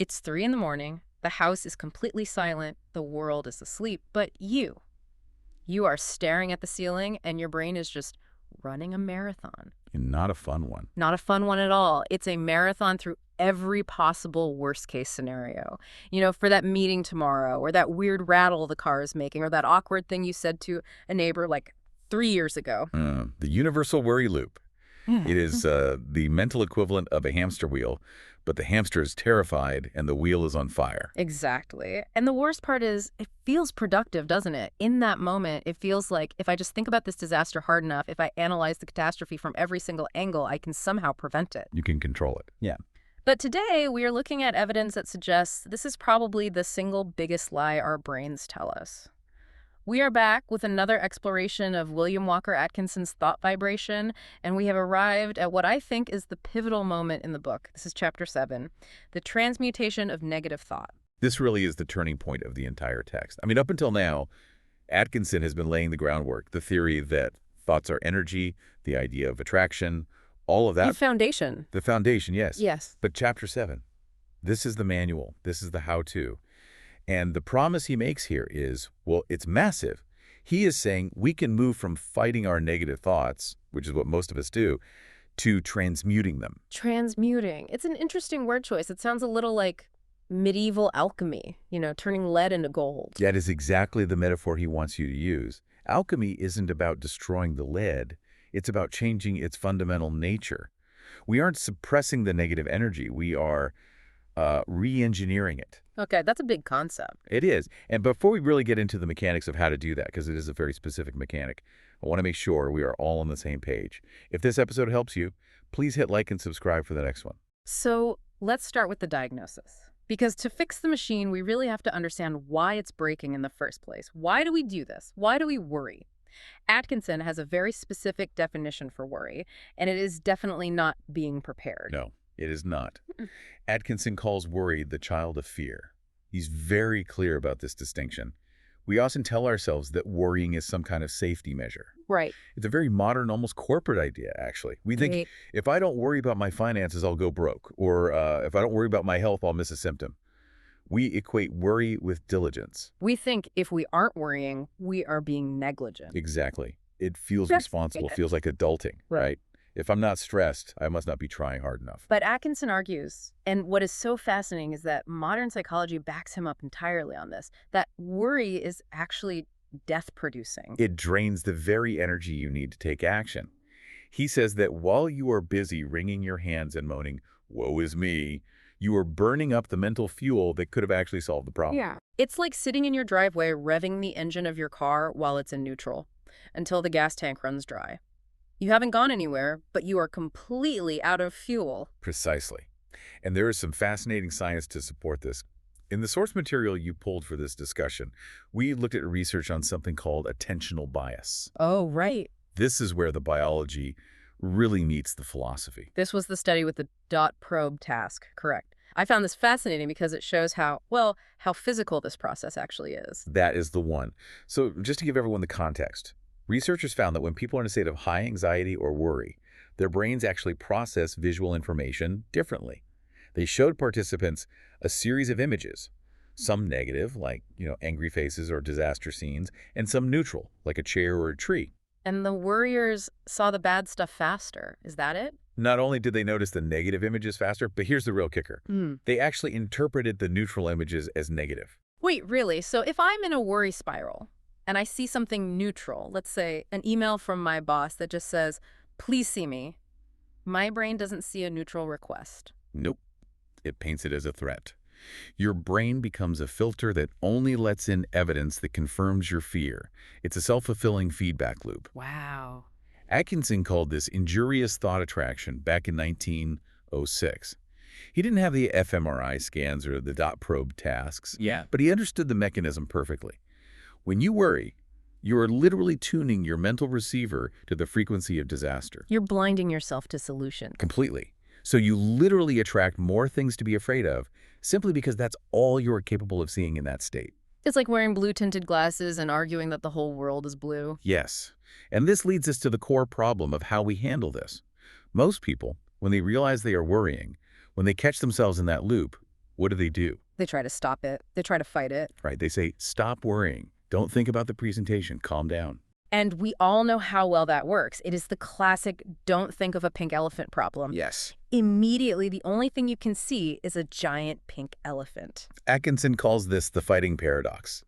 It's 3 in the morning. The house is completely silent. The world is asleep. But you are staring at the ceiling and your brain is just running a marathon. And not a fun one. Not a fun one at all. It's a marathon through every possible worst-case scenario. For that meeting tomorrow, or that weird rattle the car is making, or that awkward thing you said to a neighbor like 3 years ago. The universal worry loop. It is the mental equivalent of a hamster wheel, but the hamster is terrified and the wheel is on fire. Exactly. And the worst part is it feels productive, doesn't it? In that moment, it feels like if I just think about this disaster hard enough, if I analyze the catastrophe from every single angle, I can somehow prevent it. You can control it. Yeah. But today, we are looking at evidence that suggests this is probably the single biggest lie our brains tell us. We are back with another exploration of William Walker Atkinson's thought vibration, and we have arrived at what I think is the pivotal moment in the book. This is Chapter 7, the transmutation of negative thought. This really is the turning point of the entire text. I mean, up until now, Atkinson has been laying the groundwork, the theory that thoughts are energy, the idea of attraction, all of that. The foundation. The foundation, yes. Yes. But Chapter 7, this is the manual. This is the how-to. And the promise he makes here is, well, it's massive. He is saying we can move from fighting our negative thoughts, which is what most of us do, to transmuting them. Transmuting. It's an interesting word choice. It sounds a little like medieval alchemy, turning lead into gold. That is exactly the metaphor he wants you to use. Alchemy isn't about destroying the lead. It's about changing its fundamental nature. We aren't suppressing the negative energy. We are re-engineering it. Okay, that's a big concept. It is. And before we really get into the mechanics of how to do that, because it is a very specific mechanic, I want to make sure we are all on the same page. If this episode helps you, please hit like and subscribe for the next one. So let's start with the diagnosis. Because to fix the machine, we really have to understand why it's breaking in the first place. Why do we do this? Why do we worry? Atkinson has a very specific definition for worry, and it is definitely not being prepared. No. It is not. Atkinson calls worry the child of fear. He's very clear about this distinction. We often tell ourselves that worrying is some kind of safety measure. Right. It's a very modern, almost corporate idea, actually. We think, if I don't worry about my finances, I'll go broke. Or if I don't worry about my health, I'll miss a symptom. We equate worry with diligence. We think if we aren't worrying, we are being negligent. Exactly. It feels responsible, feels like adulting, right? If I'm not stressed, I must not be trying hard enough. But Atkinson argues, and what is so fascinating is that modern psychology backs him up entirely on this, that worry is actually death-producing. It drains the very energy you need to take action. He says that while you are busy wringing your hands and moaning, "Woe is me," you are burning up the mental fuel that could have actually solved the problem. Yeah. It's like sitting in your driveway revving the engine of your car while it's in neutral, until the gas tank runs dry. You haven't gone anywhere, but you are completely out of fuel. Precisely. And there is some fascinating science to support this. In the source material you pulled for this discussion, we looked at research on something called attentional bias. Oh, right. This is where the biology really meets the philosophy. This was the study with the dot probe task, correct. I found this fascinating because it shows how physical this process actually is. That is the one. So just to give everyone the context, researchers found that when people are in a state of high anxiety or worry, their brains actually process visual information differently. They showed participants a series of images, some negative, like, angry faces or disaster scenes, and some neutral, like a chair or a tree. And the worriers saw the bad stuff faster. Is that it? Not only did they notice the negative images faster, but here's the real kicker. They actually interpreted the neutral images as negative. Wait, really? So if I'm in a worry spiral, and I see something neutral, let's say an email from my boss that just says, "Please see me," my brain doesn't see a neutral request. Nope. It paints it as a threat. Your brain becomes a filter that only lets in evidence that confirms your fear. It's a self-fulfilling feedback loop. Wow. Atkinson called this injurious thought attraction back in 1906. He didn't have the fMRI scans or the dot probe tasks, but he understood the mechanism perfectly. When you worry, you are literally tuning your mental receiver to the frequency of disaster. You're blinding yourself to solutions. Completely. So you literally attract more things to be afraid of simply because that's all you're capable of seeing in that state. It's like wearing blue-tinted glasses and arguing that the whole world is blue. Yes. And this leads us to the core problem of how we handle this. Most people, when they realize they are worrying, when they catch themselves in that loop, What do? They try to stop it. They try to fight it. Right? They say, stop worrying. Don't think about the presentation. Calm down. And we all know how well that works. It is the classic don't think of a pink elephant problem. Yes. Immediately, the only thing you can see is a giant pink elephant. Atkinson calls this the fighting paradox.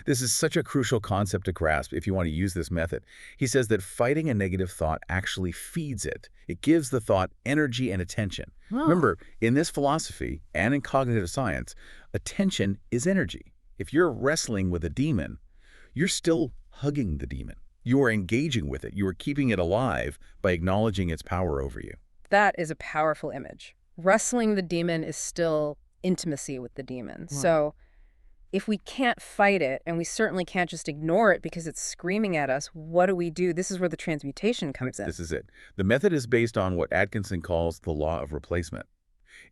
This is such a crucial concept to grasp if you want to use this method. He says that fighting a negative thought actually feeds it. It gives the thought energy and attention. Oh. Remember, in this philosophy and in cognitive science, attention is energy. If you're wrestling with a demon, you're still hugging the demon. You are engaging with it. You are keeping it alive by acknowledging its power over you. That is a powerful image. Wrestling the demon is still intimacy with the demon. Right. So if we can't fight it, and we certainly can't just ignore it because it's screaming at us, what do? This is where the transmutation comes in. This is it. The method is based on what Atkinson calls the law of replacement.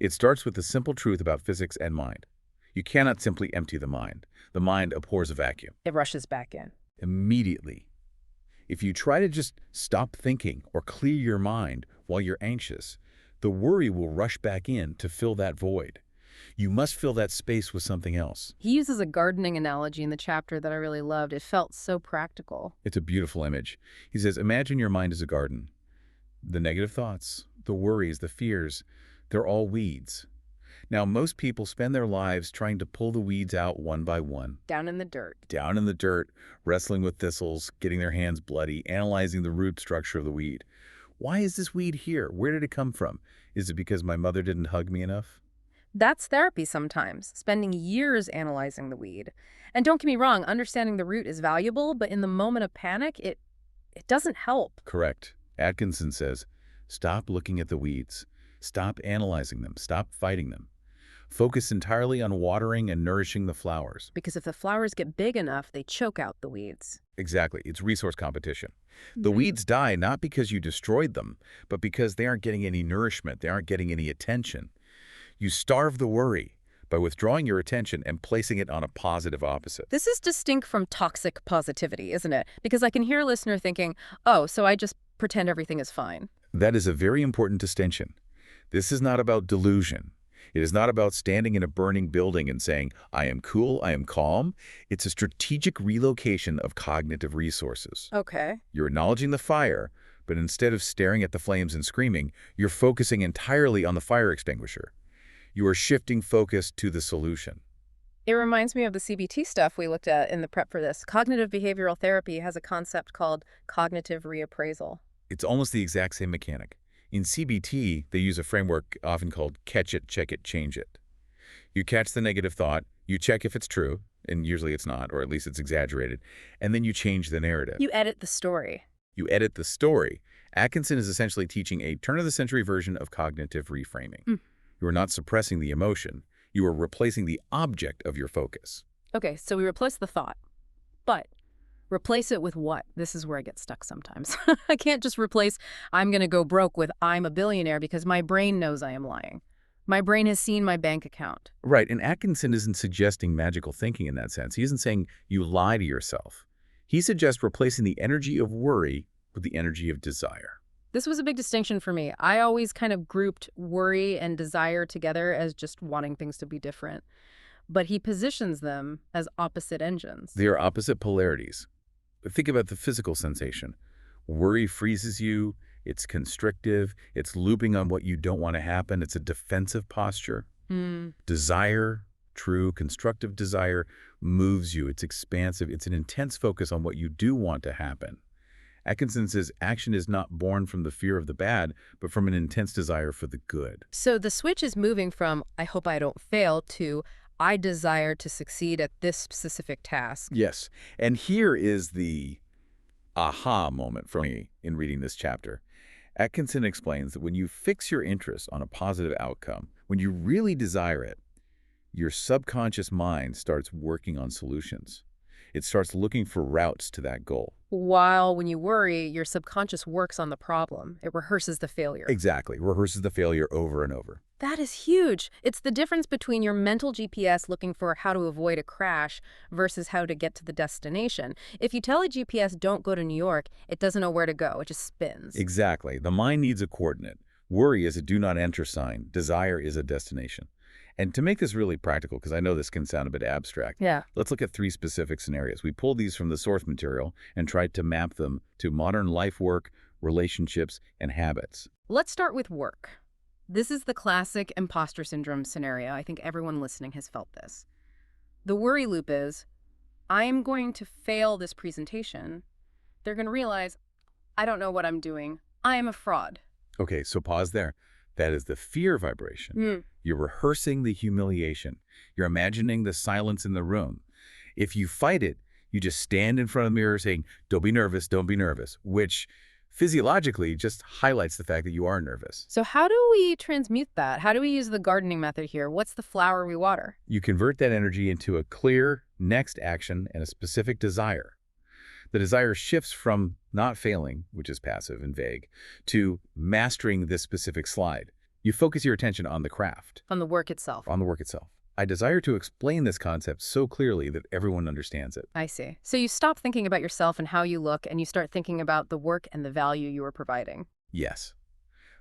It starts with the simple truth about physics and mind. You cannot simply empty the mind. The mind abhors a vacuum. It rushes back in. Immediately. If you try to just stop thinking or clear your mind while you're anxious, the worry will rush back in to fill that void. You must fill that space with something else. He uses a gardening analogy in the chapter that I really loved. It felt so practical. It's a beautiful image. He says, imagine your mind as a garden. The negative thoughts, the worries, the fears, they're all weeds. Now, most people spend their lives trying to pull the weeds out one by one. Down in the dirt. Down in the dirt, wrestling with thistles, getting their hands bloody, analyzing the root structure of the weed. Why is this weed here? Where did it come from? Is it because my mother didn't hug me enough? That's therapy sometimes, spending years analyzing the weed. And don't get me wrong, understanding the root is valuable, but in the moment of panic, it doesn't help. Correct. Atkinson says, stop looking at the weeds. Stop analyzing them. Stop fighting them. Focus entirely on watering and nourishing the flowers. Because if the flowers get big enough, they choke out the weeds. Exactly. It's resource competition. The weeds die not because you destroyed them, but because they aren't getting any nourishment. They aren't getting any attention. You starve the worry by withdrawing your attention and placing it on a positive opposite. This is distinct from toxic positivity, isn't it? Because I can hear a listener thinking, oh, so I just pretend everything is fine. That is a very important distinction. This is not about delusion. It is not about standing in a burning building and saying, I am cool, I am calm. It's a strategic relocation of cognitive resources. Okay. You're acknowledging the fire, but instead of staring at the flames and screaming, you're focusing entirely on the fire extinguisher. You are shifting focus to the solution. It reminds me of the CBT stuff we looked at in the prep for this. Cognitive behavioral therapy has a concept called cognitive reappraisal. It's almost the exact same mechanic. In CBT, they use a framework often called catch it, check it, change it. You catch the negative thought, you check if it's true, and usually it's not, or at least it's exaggerated, and then you change the narrative. You edit the story. You edit the story. Atkinson is essentially teaching a turn-of-the-century version of cognitive reframing. You are not suppressing the emotion. You are replacing the object of your focus. Okay, so we replace the thought, but replace it with what? This is where I get stuck sometimes. I can't just replace I'm going to go broke with I'm a billionaire because my brain knows I am lying. My brain has seen my bank account. Right, and Atkinson isn't suggesting magical thinking in that sense. He isn't saying you lie to yourself. He suggests replacing the energy of worry with the energy of desire. This was a big distinction for me. I always kind of grouped worry and desire together as just wanting things to be different. But he positions them as opposite engines. They are opposite polarities. Think about the physical sensation. Worry freezes you. It's constrictive. It's looping on what you don't want to happen. It's a defensive posture. Desire, true constructive desire, moves you. It's expansive. It's an intense focus on what you do want to happen. Atkinson says action is not born from the fear of the bad, but from an intense desire for the good. So the switch is moving from I hope I don't fail to I desire to succeed at this specific task. Yes. And here is the aha moment for me in reading this chapter. Atkinson explains that when you fix your interest on a positive outcome, when you really desire it, your subconscious mind starts working on solutions. It starts looking for routes to that goal. While when you worry, your subconscious works on the problem. It rehearses the failure. Exactly. Rehearses the failure over and over. That is huge. It's the difference between your mental GPS looking for how to avoid a crash versus how to get to the destination. If you tell a GPS don't go to New York, it doesn't know where to go. It just spins. Exactly. The mind needs a coordinate. Worry is a do not enter sign. Desire is a destination. And to make this really practical, because I know this can sound a bit abstract, Yeah. let's look at 3 specific scenarios. We pulled these from the source material and tried to map them to modern life work, relationships, and habits. Let's start with work. This is the classic imposter syndrome scenario. I think everyone listening has felt this. The worry loop is, I am going to fail this presentation. They're going to realize, I don't know what I'm doing. I am a fraud. Okay, so pause there. That is the fear vibration. You're rehearsing the humiliation. You're imagining the silence in the room. If you fight it, you just stand in front of the mirror saying, don't be nervous, which physiologically just highlights the fact that you are nervous. So how do we transmute that? How do we use the gardening method here? What's the flower we water? You convert that energy into a clear next action and a specific desire. The desire shifts from not failing, which is passive and vague, to mastering this specific slide. You focus your attention on the craft. On the work itself. On the work itself. I desire to explain this concept so clearly that everyone understands it. I see. So you stop thinking about yourself and how you look, and you start thinking about the work and the value you are providing. Yes.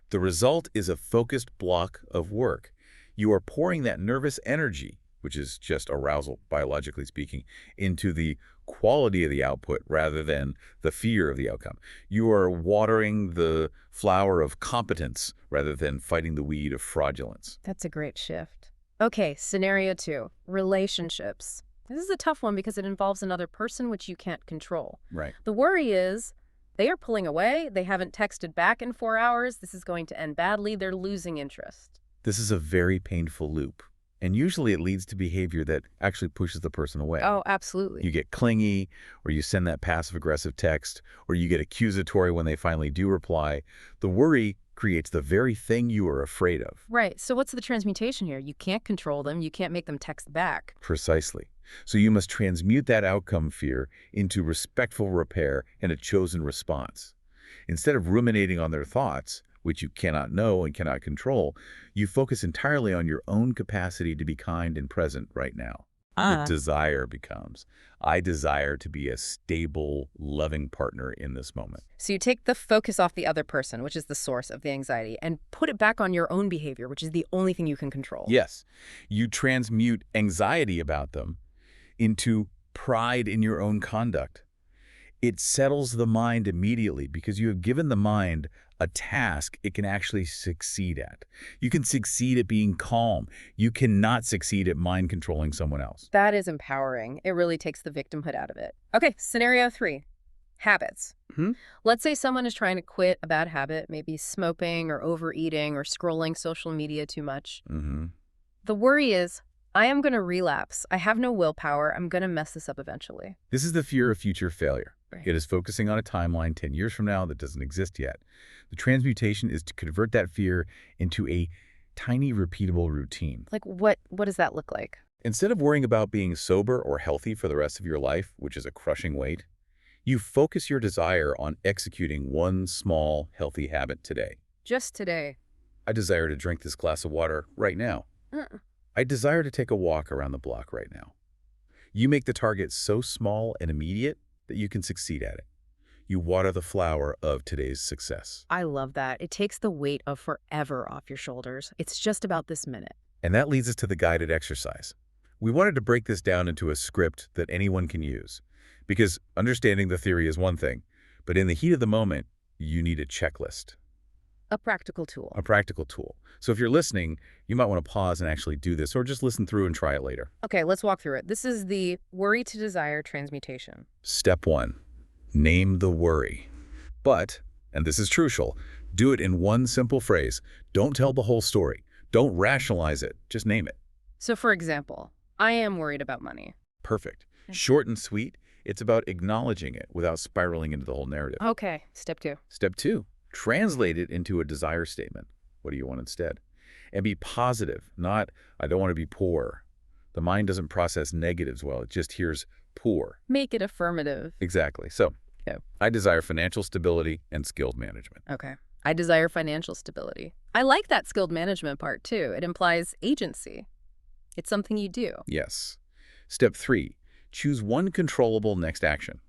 The result is a focused block of work. You are pouring that nervous energy, which is just arousal, biologically speaking, into the quality of the output rather than the fear of the outcome. You are watering the flower of competence rather than fighting the weed of fraudulence. That's a great shift. Okay, scenario 2, relationships. This is a tough one because it involves another person which you can't control. Right. The worry is they are pulling away. They haven't texted back in 4 hours. This is going to end badly. They're losing interest. This is a very painful loop. And usually it leads to behavior that actually pushes the person away. Oh, absolutely. You get clingy, or you send that passive-aggressive text, or you get accusatory when they finally do reply. The worry creates the very thing you are afraid of. Right. So what's the transmutation here? You can't control them. You can't make them text back. Precisely. So you must transmute that outcome fear into respectful repair and a chosen response. Instead of ruminating on their thoughts, which you cannot know and cannot control, you focus entirely on your own capacity to be kind and present right now. The desire becomes, I desire to be a stable, loving partner in this moment. So you take the focus off the other person, which is the source of the anxiety, and put it back on your own behavior, which is the only thing you can control. Yes, you transmute anxiety about them into pride in your own conduct. It settles the mind immediately because you have given the mind a task it can actually succeed at. You can succeed at being calm. You cannot succeed at mind controlling someone else. That is empowering. It really takes the victimhood out of it. Okay, scenario 3, habits. Let's say someone is trying to quit a bad habit, maybe smoking or overeating or scrolling social media too much. The worry is, I am going to relapse. I have no willpower. I'm going to mess this up eventually. This is the fear of future failure. Right. It is focusing on a timeline 10 years from now that doesn't exist yet. The transmutation is to convert that fear into a tiny, repeatable routine. Like what does that look like? Instead of worrying about being sober or healthy for the rest of your life, which is a crushing weight, you focus your desire on executing one small, healthy habit today. Just today. I desire to drink this glass of water right now. I desire to take a walk around the block right now. You make the target so small and immediate that you can succeed at it. You water the flower of today's success. I love that. It takes the weight of forever off your shoulders. It's just about this minute. And that leads us to the guided exercise. We wanted to break this down into a script that anyone can use. Because understanding the theory is one thing, but in the heat of the moment, you need a checklist. A practical tool. A practical tool. So if you're listening, you might want to pause and actually do this, or just listen through and try it later. Okay, let's walk through it. This is the worry to desire transmutation. Step 1, name the worry. But, and this is crucial, do it in one simple phrase. Don't tell the whole story. Don't rationalize it. Just name it. So for example, I am worried about money. Perfect. Short and sweet. It's about acknowledging it without spiraling into the whole narrative. Okay, step 2. Step 2, translate it into a desire statement. What do you want instead? And be positive, not, I don't want to be poor. The mind doesn't process negatives well. It just hears poor. Make it affirmative. Exactly. So, Yeah. I desire financial stability and skilled management. Okay. I desire financial stability. I like that skilled management part too. It implies agency. It's something you do. Yes. Step 3, choose one controllable next action.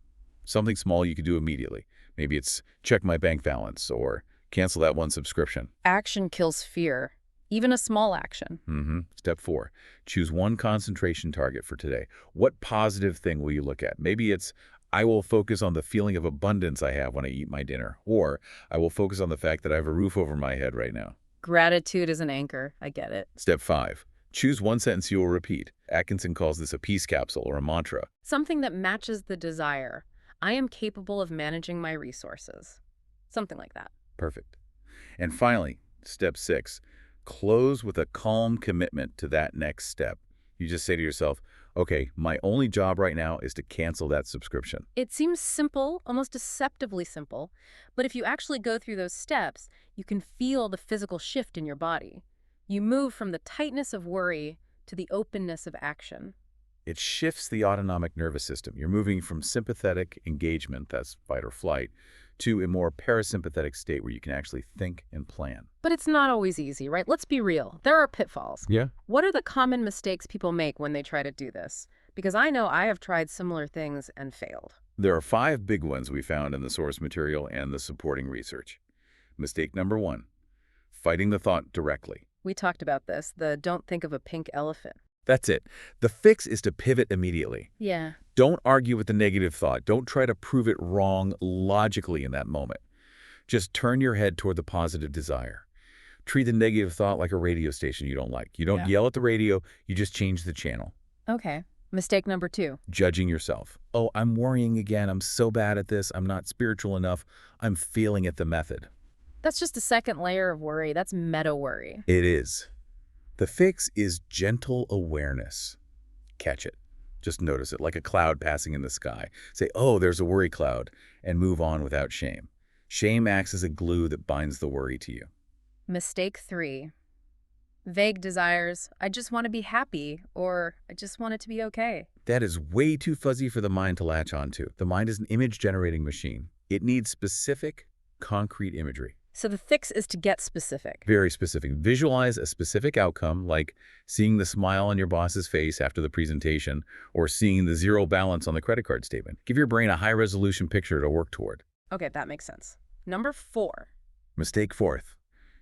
Something small you could do immediately. Maybe it's check my bank balance or cancel that one subscription. Action kills fear. even a small action. Step 4, choose one concentration target for today. What positive thing will you look at? Maybe it's, I will focus on the feeling of abundance I have when I eat my dinner, or I will focus on the fact that I have a roof over my head right now. Gratitude is an anchor. I get it. Step 5, choose one sentence you will repeat. Atkinson calls this a peace capsule or a mantra. Something that matches the desire. I am capable of managing my resources. Something like that. Perfect. And finally, step 6, close with a calm commitment to that next step. You just say to yourself, okay, my only job right now is to cancel that subscription. It seems simple, almost deceptively simple, but if you actually go through those steps, you can feel the physical shift in your body. You move from the tightness of worry to the openness of action. It shifts the autonomic nervous system. You're moving from sympathetic engagement, that's fight or flight, to a more parasympathetic state where you can actually think and plan. But it's not always easy, right? Let's be real. There are pitfalls. Yeah. What are the common mistakes people make when they try to do this? Because I know I have tried similar things and failed. There are 5 big ones we found in the source material and the supporting research. Mistake number 1, fighting the thought directly. We talked about this, the don't think of a pink elephant. That's it. The fix is to pivot immediately. Yeah. Don't argue with the negative thought. Don't try to prove it wrong logically in that moment. Just turn your head toward the positive desire. Treat the negative thought like a radio station you don't like. You don't yell at the radio, you just change the channel. Okay. Mistake number 2. Judging yourself. Oh, I'm worrying again. I'm so bad at this. I'm not spiritual enough. I'm failing at the method. That's just a second layer of worry. That's meta worry. It is. The fix is gentle awareness. Catch it. Just notice it, like a cloud passing in the sky. Say, oh, there's a worry cloud, and move on without shame. Shame acts as a glue that binds the worry to you. Mistake 3. Vague desires. I just want to be happy, or I just want it to be okay. That is way too fuzzy for the mind to latch onto. The mind is an image-generating machine. It needs specific, concrete imagery. So the fix is to get specific. Very specific. Visualize a specific outcome, like seeing the smile on your boss's face after the presentation, or seeing the zero balance on the credit card statement. Give your brain a high-resolution picture to work toward. Okay, that makes sense. Number 4. Mistake 4th,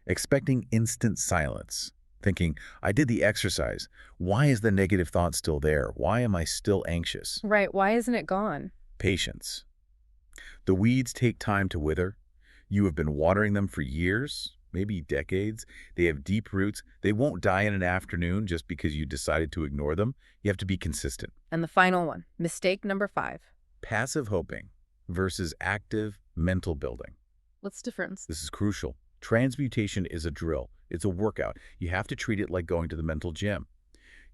expecting instant silence. Thinking, I did the exercise. Why is the negative thought still there? Why am I still anxious? Right, why isn't it gone? Patience. The weeds take time to wither. You have been watering them for years, maybe decades. They have deep roots. They won't die in an afternoon just because you decided to ignore them. You have to be consistent. And the final one, mistake number 5. Passive hoping versus active mental building. What's the difference? This is crucial. Transmutation is a drill. It's a workout. You have to treat it like going to the mental gym.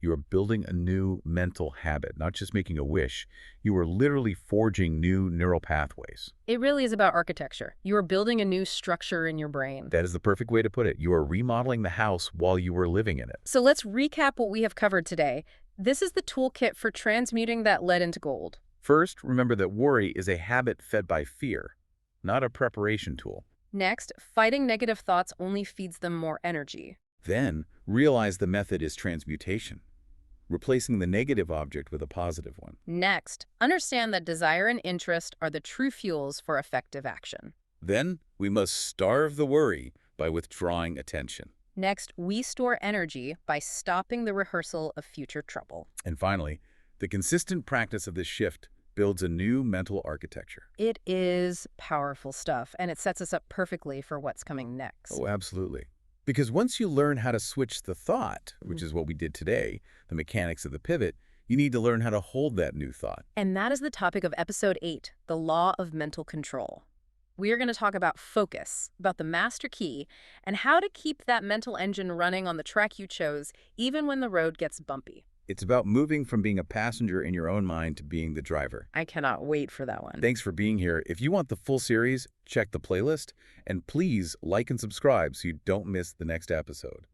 You are building a new mental habit, not just making a wish. You are literally forging new neural pathways. It really is about architecture. You are building a new structure in your brain. That is the perfect way to put it. You are remodeling the house while you are living in it. So let's recap what we have covered today. This is the toolkit for transmuting that lead into gold. First, remember that worry is a habit fed by fear, not a preparation tool. Next, fighting negative thoughts only feeds them more energy. Then, realize the method is transmutation, replacing the negative object with a positive one. Next, understand that desire and interest are the true fuels for effective action. Then, we must starve the worry by withdrawing attention. Next, we store energy by stopping the rehearsal of future trouble. And finally, the consistent practice of this shift builds a new mental architecture. It is powerful stuff, and it sets us up perfectly for what's coming next. Oh, absolutely. Because once you learn how to switch the thought, which is what we did today, the mechanics of the pivot, you need to learn how to hold that new thought. And that is the topic of episode 8, the law of mental control. We are going to talk about focus, about the master key, and how to keep that mental engine running on the track you chose, even when the road gets bumpy. It's about moving from being a passenger in your own mind to being the driver. I cannot wait for that one. Thanks for being here. If you want the full series, check the playlist, and please like and subscribe so you don't miss the next episode.